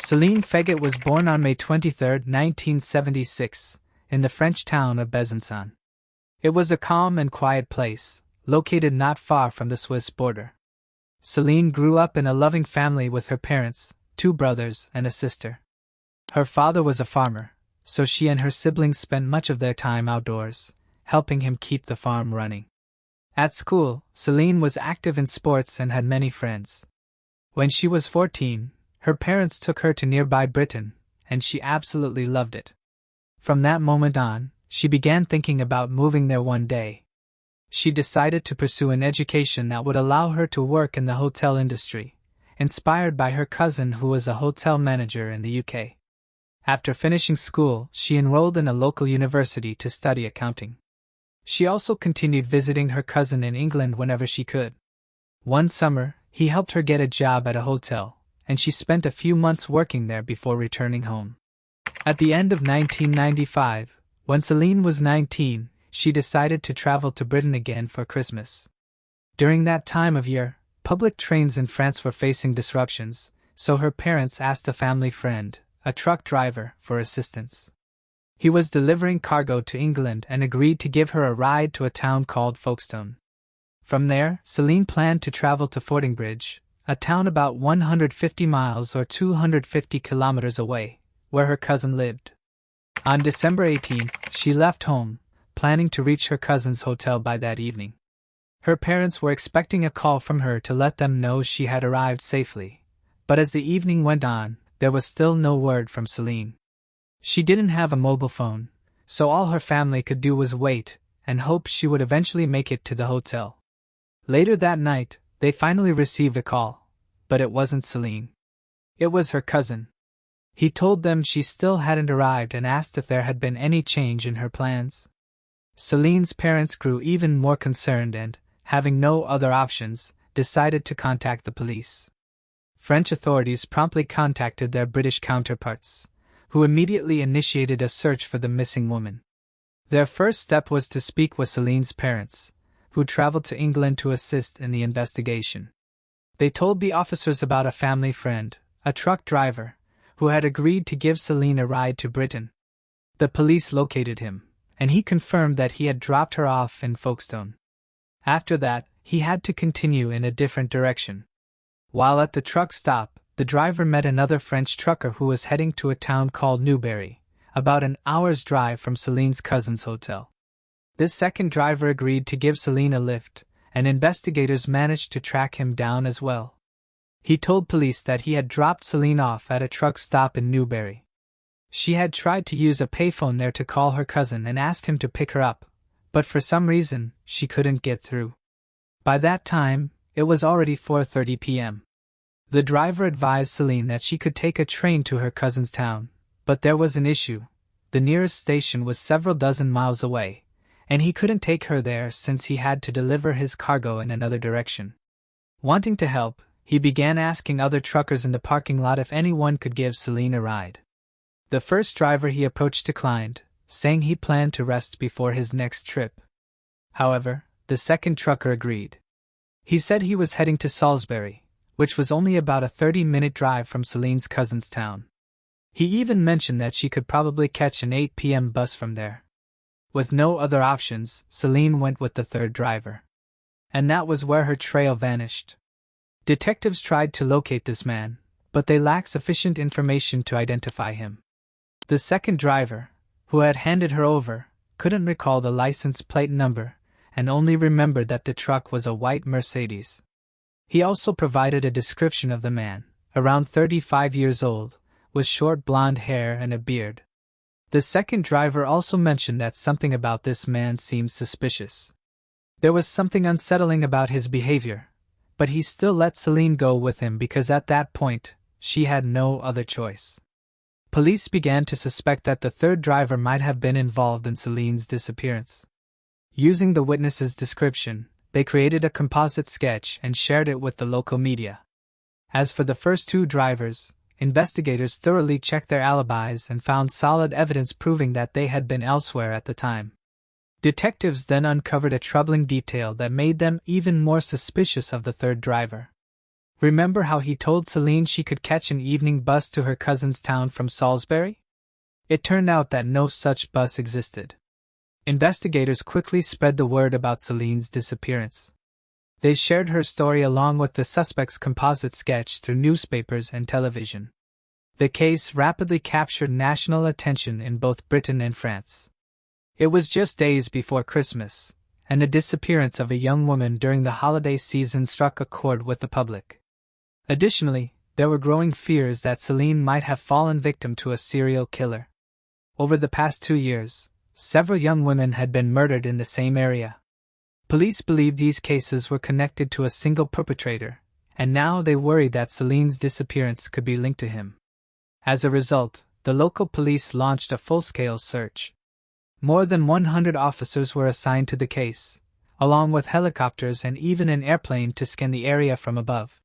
Céline Feguet was born on May 23, 1976, in the French town of Besançon. It was a calm and quiet place, located not far from the Swiss border. Céline grew up in a loving family with her parents, 2 brothers, and a sister. Her father was a farmer, so she and her siblings spent much of their time outdoors, helping him keep the farm running. At school, Céline was active in sports and had many friends. When she was 14, her parents took her to nearby Britain, and she absolutely loved it. From that moment on, she began thinking about moving there one day. She decided to pursue an education that would allow her to work in the hotel industry, inspired by her cousin who was a hotel manager in the UK. After finishing school, she enrolled in a local university to study accounting. She also continued visiting her cousin in England whenever she could. One summer, he helped her get a job at a hotel, and she spent a few months working there before returning home. At the end of 1995, when Céline was 19, she decided to travel to Britain again for Christmas. During that time of year, public trains in France were facing disruptions, so her parents asked a family friend, a truck driver, for assistance. He was delivering cargo to England and agreed to give her a ride to a town called Folkestone. From there, Céline planned to travel to Fordingbridge, a town about 150 miles or 250 kilometers away, where her cousin lived. On December 18th, she left home, planning to reach her cousin's hotel by that evening. Her parents were expecting a call from her to let them know she had arrived safely, but as the evening went on, there was still no word from Céline. She didn't have a mobile phone, so all her family could do was wait and hope she would eventually make it to the hotel. Later that night, they finally received a call, but it wasn't Céline. It was her cousin. He told them she still hadn't arrived and asked if there had been any change in her plans. Céline's parents grew even more concerned and, having no other options, decided to contact the police. French authorities promptly contacted their British counterparts, who immediately initiated a search for the missing woman. Their first step was to speak with Céline's parents, who traveled to England to assist in the investigation. They told the officers about a family friend, a truck driver, who had agreed to give Céline a ride to Britain. The police located him, and he confirmed that he had dropped her off in Folkestone. After that, he had to continue in a different direction. While at the truck stop, the driver met another French trucker who was heading to a town called Newbury, about an hour's drive from Céline's cousin's hotel. This second driver agreed to give Céline a lift, and investigators managed to track him down as well. He told police that he had dropped Céline off at a truck stop in Newbury. She had tried to use a payphone there to call her cousin and asked him to pick her up, but for some reason, she couldn't get through. By that time, it was already 4:30 p.m. The driver advised Céline that she could take a train to her cousin's town, but there was an issue. The nearest station was several dozen miles away, and he couldn't take her there since he had to deliver his cargo in another direction. Wanting to help, he began asking other truckers in the parking lot if anyone could give Céline a ride. The first driver he approached declined, saying he planned to rest before his next trip. However, the second trucker agreed. He said he was heading to Salisbury, which was only about a 30-minute drive from Céline's cousin's town. He even mentioned that she could probably catch an 8 p.m. bus from there. With no other options, Céline went with the third driver. And that was where her trail vanished. Detectives tried to locate this man, but they lacked sufficient information to identify him. The second driver, who had handed her over, couldn't recall the license plate number, and only remembered that the truck was a white Mercedes. He also provided a description of the man, around 35 years old, with short blonde hair and a beard. The second driver also mentioned that something about this man seemed suspicious. There was something unsettling about his behavior, but he still let Céline go with him because at that point, she had no other choice. Police began to suspect that the third driver might have been involved in Céline's disappearance. Using the witness's description, they created a composite sketch and shared it with the local media. As for the first 2 drivers, investigators thoroughly checked their alibis and found solid evidence proving that they had been elsewhere at the time. Detectives then uncovered a troubling detail that made them even more suspicious of the third driver. Remember how he told Celine she could catch an evening bus to her cousin's town from Salisbury? It turned out that no such bus existed. Investigators quickly spread the word about Celine's disappearance. They shared her story along with the suspect's composite sketch through newspapers and television. The case rapidly captured national attention in both Britain and France. It was just days before Christmas, and the disappearance of a young woman during the holiday season struck a chord with the public. Additionally, there were growing fears that Celine might have fallen victim to a serial killer. Over the past 2 years, several young women had been murdered in the same area. Police believed these cases were connected to a single perpetrator, and now they worried that Celine's disappearance could be linked to him. As a result, the local police launched a full-scale search. More than 100 officers were assigned to the case, along with helicopters and even an airplane to scan the area from above.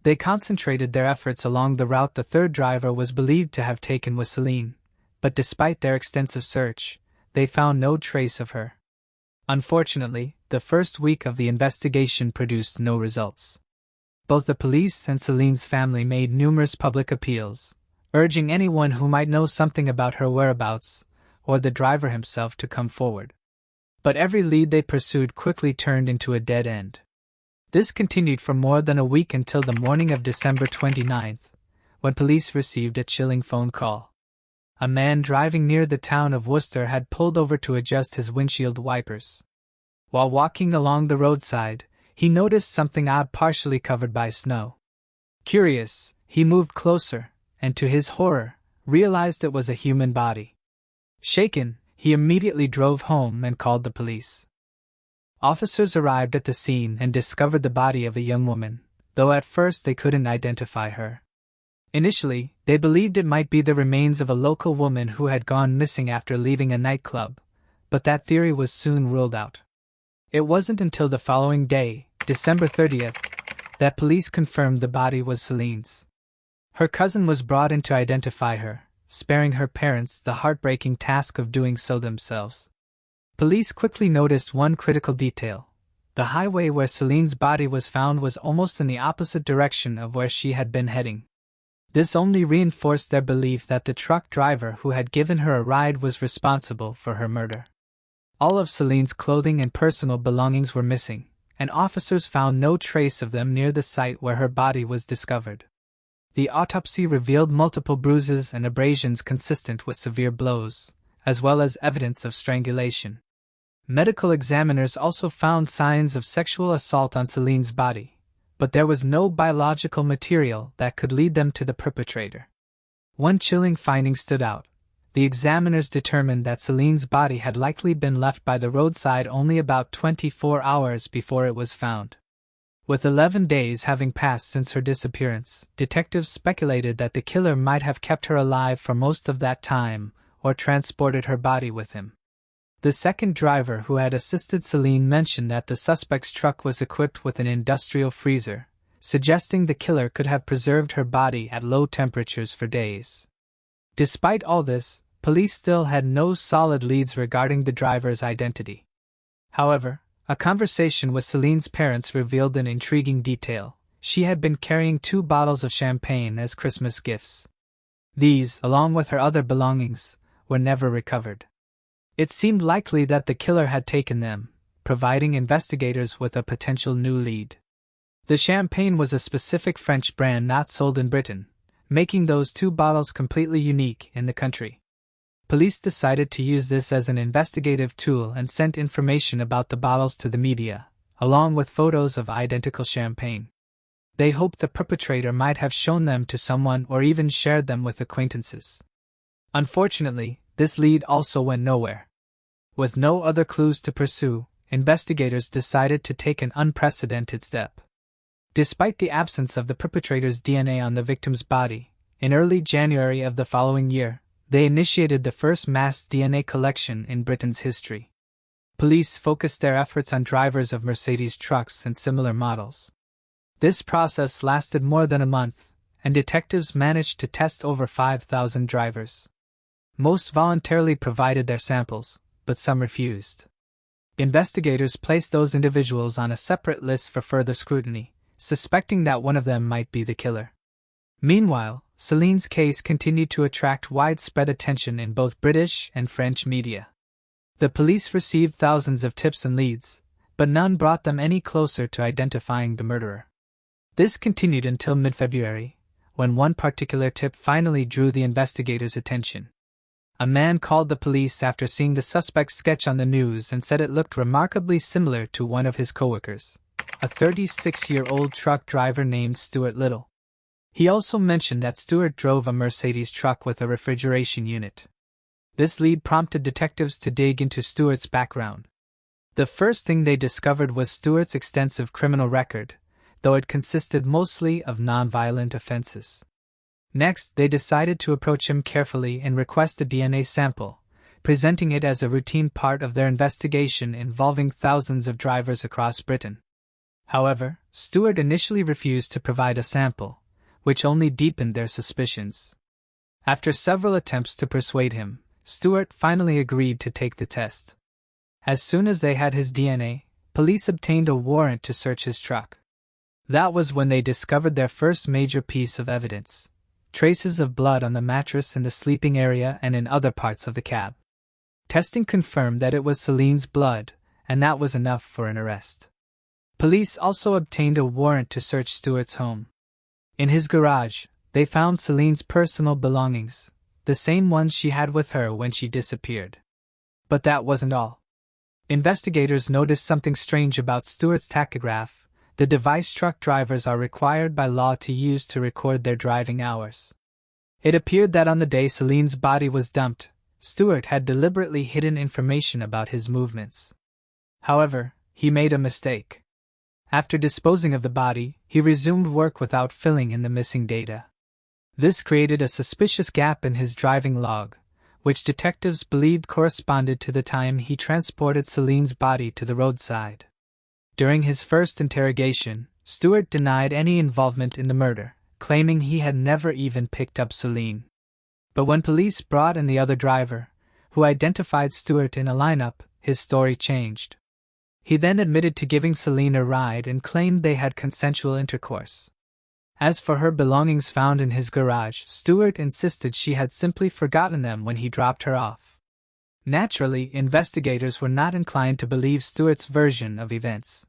They concentrated their efforts along the route the third driver was believed to have taken with Celine, but despite their extensive search, they found no trace of her. Unfortunately, the first week of the investigation produced no results. Both the police and Celine's family made numerous public appeals, urging anyone who might know something about her whereabouts, or the driver himself, to come forward. But every lead they pursued quickly turned into a dead end. This continued for more than a week until the morning of December 29th, when police received a chilling phone call. A man driving near the town of Worcester had pulled over to adjust his windshield wipers. While walking along the roadside, he noticed something odd partially covered by snow. Curious, he moved closer, and to his horror, realized it was a human body. Shaken, he immediately drove home and called the police. Officers arrived at the scene and discovered the body of a young woman, though at first they couldn't identify her. Initially, they believed it might be the remains of a local woman who had gone missing after leaving a nightclub, but that theory was soon ruled out. It wasn't until the following day, December 30th, that police confirmed the body was Celine's. Her cousin was brought in to identify her, sparing her parents the heartbreaking task of doing so themselves. Police quickly noticed one critical detail. The highway where Celine's body was found was almost in the opposite direction of where she had been heading. This only reinforced their belief that the truck driver who had given her a ride was responsible for her murder. All of Celine's clothing and personal belongings were missing, and officers found no trace of them near the site where her body was discovered. The autopsy revealed multiple bruises and abrasions consistent with severe blows, as well as evidence of strangulation. Medical examiners also found signs of sexual assault on Celine's body, but there was no biological material that could lead them to the perpetrator. One chilling finding stood out. The examiners determined that Celine's body had likely been left by the roadside only about 24 hours before it was found. With 11 days having passed since her disappearance, detectives speculated that the killer might have kept her alive for most of that time, or transported her body with him. The second driver who had assisted Celine mentioned that the suspect's truck was equipped with an industrial freezer, suggesting the killer could have preserved her body at low temperatures for days. Despite all this, police still had no solid leads regarding the driver's identity. However, a conversation with Celine's parents revealed an intriguing detail. She had been carrying 2 bottles of champagne as Christmas gifts. These, along with her other belongings, were never recovered. It seemed likely that the killer had taken them, providing investigators with a potential new lead. The champagne was a specific French brand not sold in Britain, making those 2 bottles completely unique in the country. Police decided to use this as an investigative tool and sent information about the bottles to the media, along with photos of identical champagne. They hoped the perpetrator might have shown them to someone or even shared them with acquaintances. Unfortunately, this lead also went nowhere. With no other clues to pursue, investigators decided to take an unprecedented step. Despite the absence of the perpetrator's DNA on the victim's body, in early January of the following year, they initiated the first mass DNA collection in Britain's history. Police focused their efforts on drivers of Mercedes trucks and similar models. This process lasted more than a month, and detectives managed to test over 5,000 drivers. Most voluntarily provided their samples, but some refused. Investigators placed those individuals on a separate list for further scrutiny, suspecting that one of them might be the killer. Meanwhile, Celine's case continued to attract widespread attention in both British and French media. The police received thousands of tips and leads, but none brought them any closer to identifying the murderer. This continued until mid-February, when one particular tip finally drew the investigators' attention. A man called the police after seeing the suspect's sketch on the news and said it looked remarkably similar to one of his coworkers, a 36-year-old truck driver named Stuart Little. He also mentioned that Stuart drove a Mercedes truck with a refrigeration unit. This lead prompted detectives to dig into Stuart's background. The first thing they discovered was Stuart's extensive criminal record, though it consisted mostly of non-violent offenses. Next, they decided to approach him carefully and request a DNA sample, presenting it as a routine part of their investigation involving thousands of drivers across Britain. However, Stuart initially refused to provide a sample, which only deepened their suspicions. After several attempts to persuade him, Stuart finally agreed to take the test. As soon as they had his DNA, police obtained a warrant to search his truck. That was when they discovered their first major piece of evidence: traces of blood on the mattress in the sleeping area and in other parts of the cab. Testing confirmed that it was Celine's blood, and that was enough for an arrest. Police also obtained a warrant to search Stuart's home. In his garage, they found Celine's personal belongings, the same ones she had with her when she disappeared. But that wasn't all. Investigators noticed something strange about Stuart's tachograph, the device truck drivers are required by law to use to record their driving hours. It appeared that on the day Celine's body was dumped, Stuart had deliberately hidden information about his movements. However, he made a mistake. After disposing of the body, he resumed work without filling in the missing data. This created a suspicious gap in his driving log, which detectives believed corresponded to the time he transported Celine's body to the roadside. During his first interrogation, Stuart denied any involvement in the murder, claiming he had never even picked up Celine. But when police brought in the other driver, who identified Stuart in a lineup, his story changed. He then admitted to giving Celine a ride and claimed they had consensual intercourse. As for her belongings found in his garage, Stuart insisted she had simply forgotten them when he dropped her off. Naturally, investigators were not inclined to believe Stuart's version of events.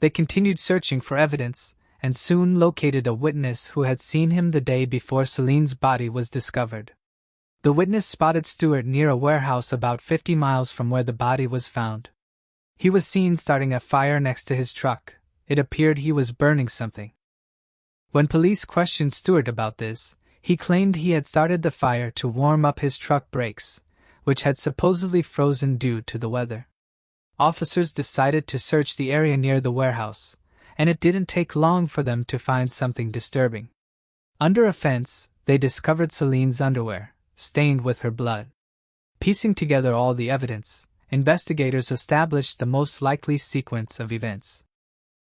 They continued searching for evidence, and soon located a witness who had seen him the day before Celine's body was discovered. The witness spotted Stuart near a warehouse about 50 miles from where the body was found. He was seen starting a fire next to his truck. It appeared he was burning something. When police questioned Stuart about this, he claimed he had started the fire to warm up his truck brakes, which had supposedly frozen due to the weather. Officers decided to search the area near the warehouse, and it didn't take long for them to find something disturbing. Under a fence, they discovered Celine's underwear, stained with her blood. Piecing together all the evidence, investigators established the most likely sequence of events.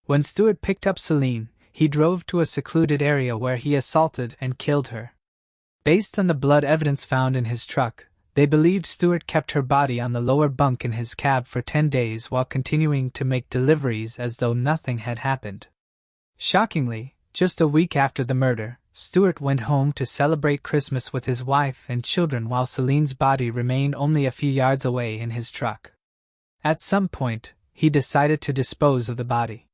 When Stuart picked up Celine, he drove to a secluded area where he assaulted and killed her. Based on the blood evidence found in his truck, they believed Stuart kept her body on the lower bunk in his cab for 10 days while continuing to make deliveries as though nothing had happened. Shockingly, just a week after the murder, Stuart went home to celebrate Christmas with his wife and children while Celine's body remained only a few yards away in his truck. At some point, he decided to dispose of the body.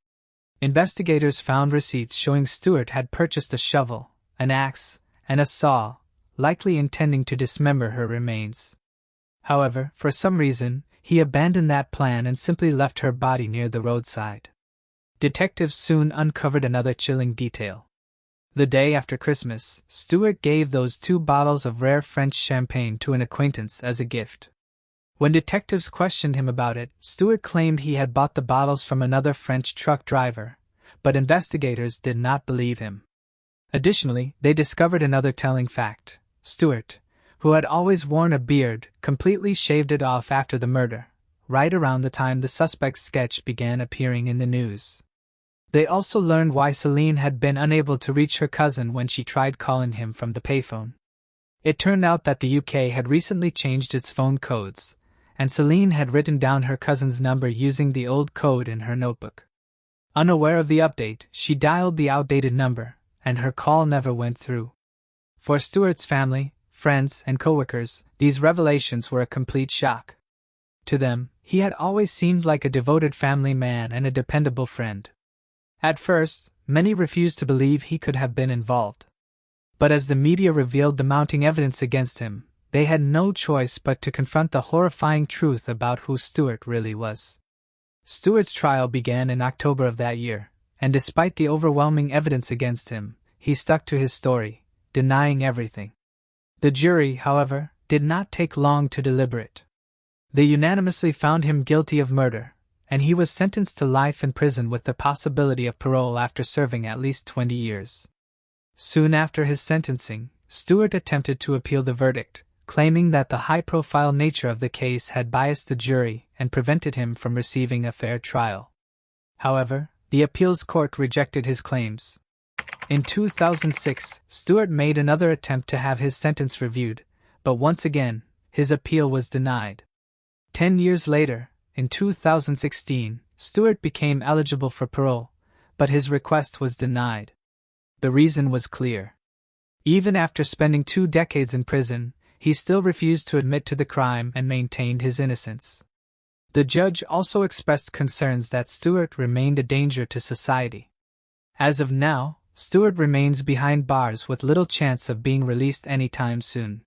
Investigators found receipts showing Stuart had purchased a shovel, an axe, and a saw, likely intending to dismember her remains. However, for some reason, he abandoned that plan and simply left her body near the roadside. Detectives soon uncovered another chilling detail. The day after Christmas, Stuart gave those 2 bottles of rare French champagne to an acquaintance as a gift. When detectives questioned him about it, Stuart claimed he had bought the bottles from another French truck driver, but investigators did not believe him. Additionally, they discovered another telling fact. Stuart, who had always worn a beard, completely shaved it off after the murder, right around the time the suspect's sketch began appearing in the news. They also learned why Celine had been unable to reach her cousin when she tried calling him from the payphone. It turned out that the UK had recently changed its phone codes, and Celine had written down her cousin's number using the old code in her notebook. Unaware of the update, she dialed the outdated number, and her call never went through. For Stewart's family, friends, and coworkers, these revelations were a complete shock. To them, he had always seemed like a devoted family man and a dependable friend. At first, many refused to believe he could have been involved. But as the media revealed the mounting evidence against him, they had no choice but to confront the horrifying truth about who Stewart really was. Stewart's trial began in October of that year, and despite the overwhelming evidence against him, he stuck to his story, denying everything. The jury, however, did not take long to deliberate. They unanimously found him guilty of murder, and he was sentenced to life in prison with the possibility of parole after serving at least 20 years. Soon after his sentencing, Stewart attempted to appeal the verdict, claiming that the high-profile nature of the case had biased the jury and prevented him from receiving a fair trial. However, the appeals court rejected his claims. In 2006, Stewart made another attempt to have his sentence reviewed, but once again, his appeal was denied. 10 years later, in 2016, Stewart became eligible for parole, but his request was denied. The reason was clear. Even after spending 2 decades in prison, he still refused to admit to the crime and maintained his innocence. The judge also expressed concerns that Stewart remained a danger to society. As of now, Stewart remains behind bars with little chance of being released anytime soon.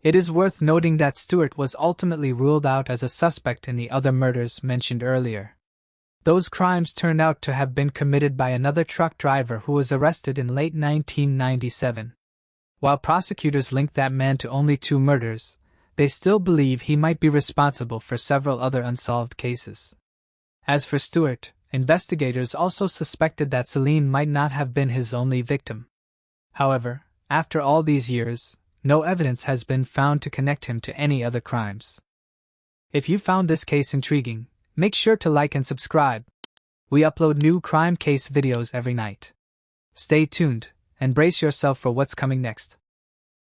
It is worth noting that Stewart was ultimately ruled out as a suspect in the other murders mentioned earlier. Those crimes turned out to have been committed by another truck driver who was arrested in late 1997. While prosecutors linked that man to only 2 murders, they still believe he might be responsible for several other unsolved cases. As for Stewart, investigators also suspected that Celine might not have been his only victim. However, after all these years, no evidence has been found to connect him to any other crimes. If you found this case intriguing, make sure to like and subscribe. We upload new crime case videos every night. Stay tuned and brace yourself for what's coming next.